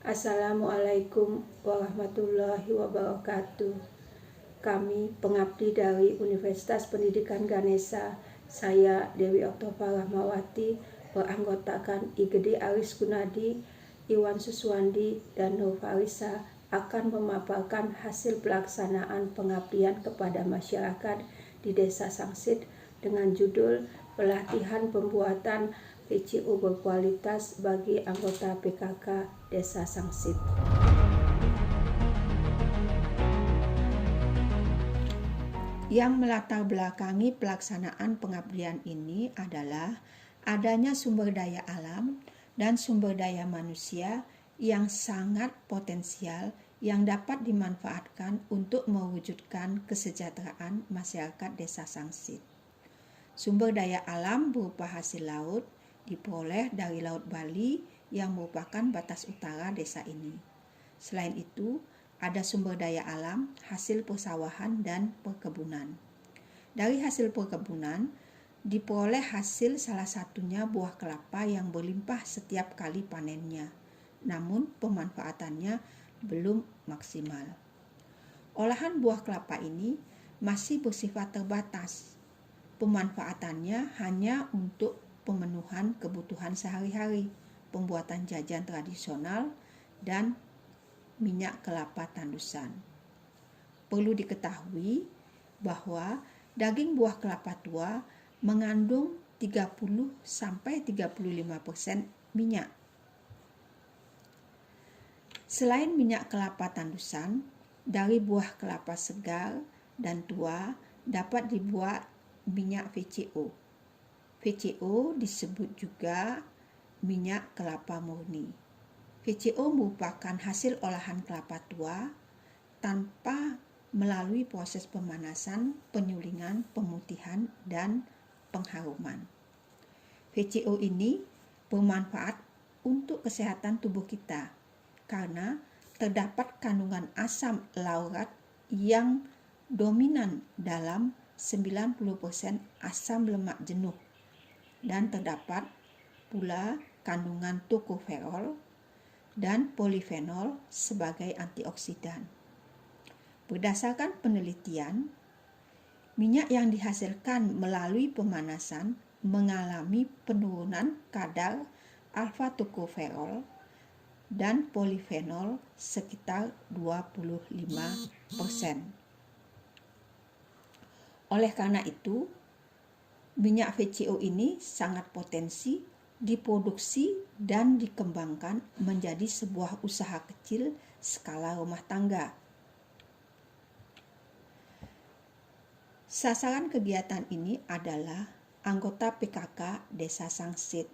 Assalamualaikum warahmatullahi wabarakatuh. Kami pengabdi dari Universitas Pendidikan Ganesha, saya Dewi Oktopa Rahmawati, beranggotakan IGD Aris Gunadi, Iwan Suswandi, dan Nurfarisa akan memaparkan hasil pelaksanaan pengabdian kepada masyarakat di Desa Sangsit dengan judul Pelatihan Pembuatan VCU berkualitas bagi anggota PKK Desa Sangsit. Yang melatar belakangi pelaksanaan pengabdian ini adalah adanya sumber daya alam dan sumber daya manusia yang sangat potensial yang dapat dimanfaatkan untuk mewujudkan kesejahteraan masyarakat Desa Sangsit. Sumber daya alam berupa hasil laut diperoleh dari Laut Bali yang merupakan batas utara desa ini. Selain itu, ada sumber daya alam, hasil persawahan dan perkebunan. Dari hasil perkebunan, diperoleh hasil salah satunya buah kelapa yang berlimpah setiap kali panennya, namun pemanfaatannya belum maksimal. Olahan buah kelapa ini masih bersifat terbatas. Pemanfaatannya hanya untuk pemenuhan kebutuhan sehari-hari, pembuatan jajan tradisional, dan minyak kelapa tandusan. Perlu diketahui bahwa daging buah kelapa tua mengandung 30-35% minyak. Selain minyak kelapa tandusan, dari buah kelapa segar dan tua dapat dibuat minyak VCO. VCO disebut juga minyak kelapa murni. VCO merupakan hasil olahan kelapa tua tanpa melalui proses pemanasan, penyulingan, pemutihan, dan pengharuman. VCO ini bermanfaat untuk kesehatan tubuh kita karena terdapat kandungan asam laurat yang dominan dalam 90% asam lemak jenuh, dan terdapat pula kandungan tokoferol dan polifenol sebagai antioksidan. Berdasarkan penelitian, minyak yang dihasilkan melalui pemanasan mengalami penurunan kadar alfa-tokoferol dan polifenol sekitar 25%. Oleh karena itu, minyak VCO ini sangat potensi diproduksi dan dikembangkan menjadi sebuah usaha kecil skala rumah tangga. Sasaran kegiatan ini adalah anggota PKK Desa Sangsit,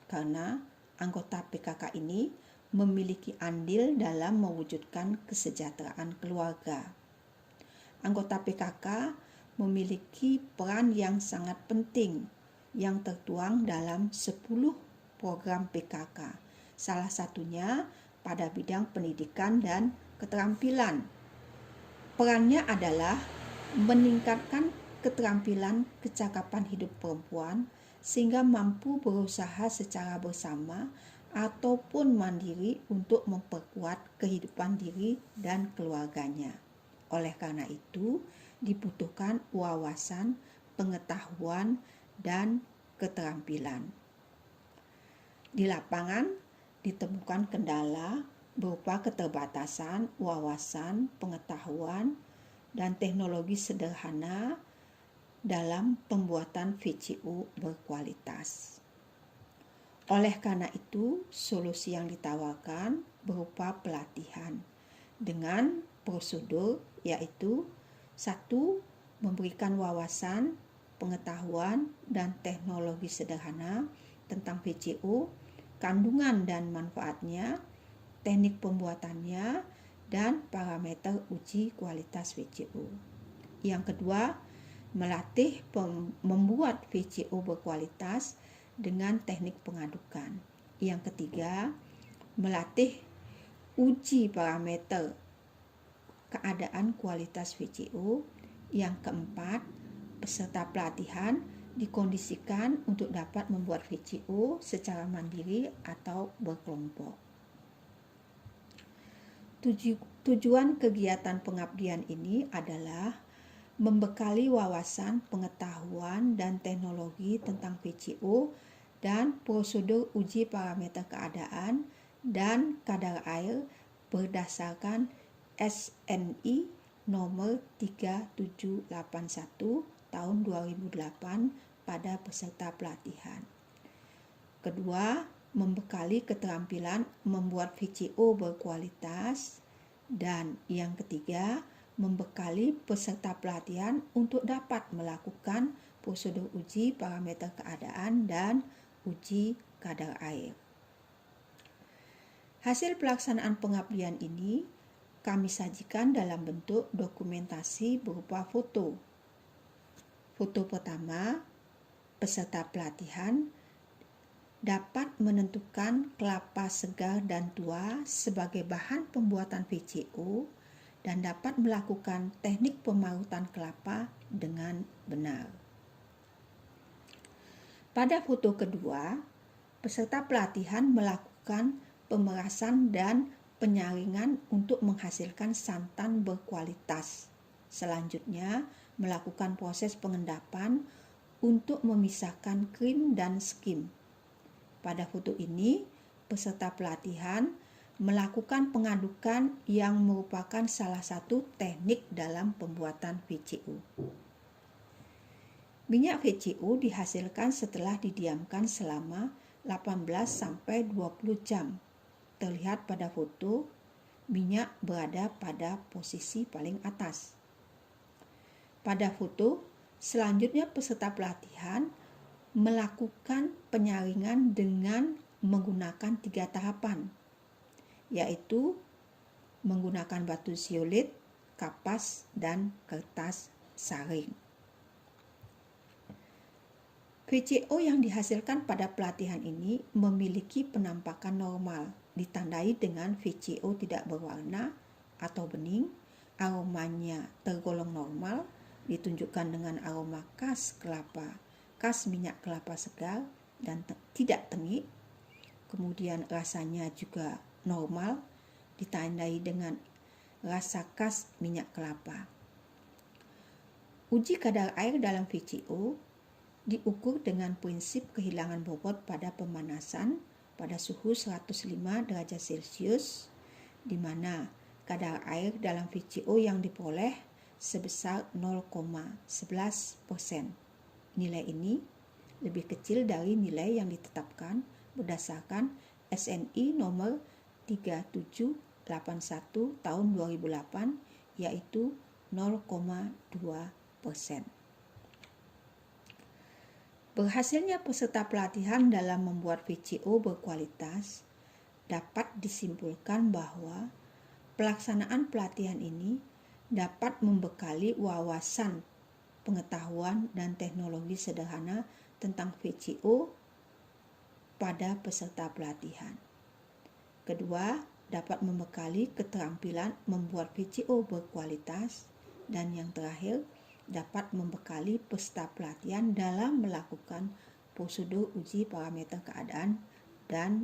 karena anggota PKK ini memiliki andil dalam mewujudkan kesejahteraan keluarga. Anggota PKK memiliki peran yang sangat penting yang tertuang dalam 10 program PKK, salah satunya pada bidang pendidikan dan keterampilan. Perannya adalah meningkatkan keterampilan kecakapan hidup perempuan sehingga mampu berusaha secara bersama ataupun mandiri untuk memperkuat kehidupan diri dan keluarganya. Oleh karena itu, dibutuhkan wawasan, pengetahuan, dan keterampilan. Di lapangan ditemukan kendala berupa keterbatasan wawasan, pengetahuan, dan teknologi sederhana dalam pembuatan VCU berkualitas. Oleh karena itu, solusi yang ditawarkan berupa pelatihan dengan prosedur, yaitu 1. Memberikan wawasan, pengetahuan, dan teknologi sederhana tentang VCO, kandungan dan manfaatnya, teknik pembuatannya, dan parameter uji kualitas VCO. Yang kedua, melatih membuat VCO berkualitas dengan teknik pengadukan. Yang ketiga, melatih uji parameter keadaan kualitas VCO. Yang keempat, peserta pelatihan dikondisikan untuk dapat membuat VCO secara mandiri atau berkelompok. Tujuan kegiatan pengabdian ini adalah membekali wawasan, pengetahuan, dan teknologi tentang VCO dan prosedur uji parameter keadaan dan kadar air berdasarkan SNI nomor 3781 tahun 2008 pada peserta pelatihan. Kedua, membekali keterampilan membuat VCO berkualitas. Dan yang ketiga, membekali peserta pelatihan untuk dapat melakukan prosedur uji parameter keadaan dan uji kadar air. Hasil pelaksanaan pengabdian ini kami sajikan dalam bentuk dokumentasi berupa foto. Foto pertama, peserta pelatihan dapat menentukan kelapa segar dan tua sebagai bahan pembuatan VCO dan dapat melakukan teknik pemarutan kelapa dengan benar. Pada foto kedua, peserta pelatihan melakukan pemerasan dan penyaringan untuk menghasilkan santan berkualitas. Selanjutnya, melakukan proses pengendapan untuk memisahkan krim dan skim. Pada foto ini, peserta pelatihan melakukan pengadukan yang merupakan salah satu teknik dalam pembuatan VCO. Minyak VCO dihasilkan setelah didiamkan selama 18-20 jam. Terlihat pada foto, minyak berada pada posisi paling atas. Pada foto, selanjutnya peserta pelatihan melakukan penyaringan dengan menggunakan 3 tahapan, yaitu menggunakan batu zeolit, kapas, dan kertas saring. VCO yang dihasilkan pada pelatihan ini memiliki penampakan normal, ditandai dengan VCO tidak berwarna atau bening, aromanya tergolong normal, ditunjukkan dengan aroma khas kelapa, khas minyak kelapa segar dan tidak tengik. Kemudian rasanya juga normal, ditandai dengan rasa khas minyak kelapa. Uji kadar air dalam VCO diukur dengan prinsip kehilangan bobot pada pemanasan pada suhu 105 derajat Celcius, di mana kadar air dalam VCO yang diperoleh sebesar 0,11%. Nilai ini lebih kecil dari nilai yang ditetapkan berdasarkan SNI nomor 3781 tahun 2008, yaitu 0,2%. Berhasilnya peserta pelatihan dalam membuat VCO berkualitas dapat disimpulkan bahwa pelaksanaan pelatihan ini dapat membekali wawasan, pengetahuan, dan teknologi sederhana tentang VCO pada peserta pelatihan. Kedua, dapat membekali keterampilan membuat VCO berkualitas. Dan yang terakhir, dapat membekali peserta pelatihan dalam melakukan prosedur uji parameter keadaan dan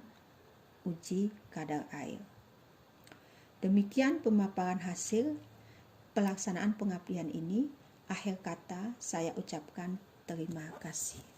uji kadar air. Demikian pemaparan hasil pelaksanaan pengabdian ini. Akhir kata, saya ucapkan terima kasih.